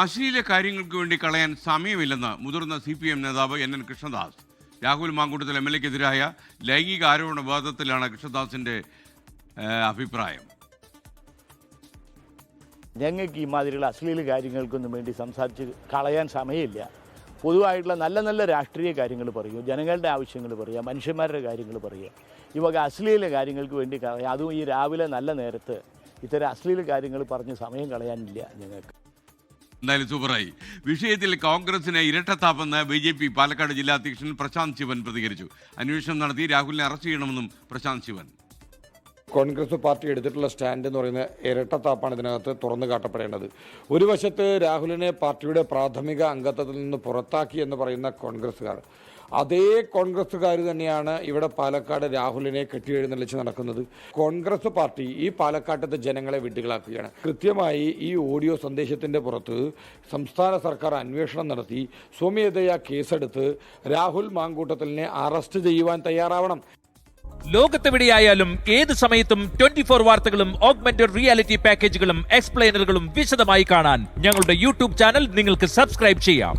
അശ്ലീല കാര്യങ്ങൾക്ക് വേണ്ടി കളയാൻ സമയമില്ലെന്ന് മുതിർന്ന CPM നേതാവ് NN കൃഷ്ണദാസ്. രാഹുൽ മാങ്കൂട്ടത്തിൽ MLA-ക്കെതിരായ ലൈംഗിക ആരോപണ വിവാദത്തിലാണ് കൃഷ്ണദാസിന്റെ അഭിപ്രായം. ഞങ്ങൾക്ക് ഈ മാതിരിയുള്ള അശ്ലീല കാര്യങ്ങൾക്കൊന്നും വേണ്ടി സംസാരിച്ച് കളയാൻ സമയമില്ല. പൊതുവായിട്ടുള്ള നല്ല നല്ല രാഷ്ട്രീയ കാര്യങ്ങൾ പറയൂ, ജനങ്ങളുടെ ആവശ്യങ്ങൾ പറയുക, മനുഷ്യന്മാരുടെ കാര്യങ്ങൾ പറയുക. ഇവക അശ്ലീല കാര്യങ്ങൾക്ക് വേണ്ടി കളയാം. അതും ഈ രാവിലെ നല്ല നേരത്ത് ഇത്തരം അശ്ലീല കാര്യങ്ങൾ പറഞ്ഞ് സമയം കളയാനില്ല ഞങ്ങൾക്ക്. എന്തായാലും സൂപ്പറായി. വിഷയത്തിൽ കോൺഗ്രസിന് ഇരട്ടത്താപ്പെന്ന് BJP പാലക്കാട് ജില്ലാ അധ്യക്ഷൻ പ്രശാന്ത് ശിവൻ പ്രതികരിച്ചു. അന്വേഷണം നടത്തി രാഹുലിനെ അറസ്റ്റ് ചെയ്യണമെന്നും പ്രശാന്ത് ശിവൻ. കോൺഗ്രസ് പാർട്ടി എടുത്തിട്ടുള്ള സ്റ്റാൻഡ് എന്ന് പറയുന്ന ഇരട്ടത്താപ്പാണ് ഇതിനകത്ത് തുറന്നു കാട്ടപ്പെടേണ്ടത്. ഒരു വശത്ത് രാഹുലിനെ പാർട്ടിയുടെ പ്രാഥമിക അംഗത്വത്തിൽ നിന്ന് പുറത്താക്കി എന്ന് പറയുന്ന കോൺഗ്രസ്സുകാർ, അതേ കോൺഗ്രസ്സുകാർ തന്നെയാണ് ഇവിടെ പാലക്കാട് രാഹുലിനെ കെട്ടിയെഴുന്നള്ളിച്ച് നടക്കുന്നത്. കോൺഗ്രസ് പാർട്ടി ഈ പാലക്കാട്ടത്തെ ജനങ്ങളെ വിഡ്ഢികളാക്കുകയാണ്. കൃത്യമായി ഈ ഓഡിയോ സന്ദേശത്തിന്റെ പുറത്ത് സംസ്ഥാന സർക്കാർ അന്വേഷണം നടത്തി സ്വമേധയാ കേസെടുത്ത് രാഹുൽ മാങ്കൂട്ടത്തിലിനെ അറസ്റ്റ് ചെയ്യുവാൻ തയ്യാറാവണം. ലോകത്തെവിടെയായാലും ഏത് സമയത്തും 24 വാർത്തകളും ഓഗ്മെന്റഡ് റിയാലിറ്റി പാക്കേജുകളും എക്സ്പ്ലെയിനറുകളും വിശദമായി കാണാൻ ഞങ്ങളുടെ YouTube ചാനൽ നിങ്ങൾക്ക് സബ്സ്ക്രൈബ് ചെയ്യാം.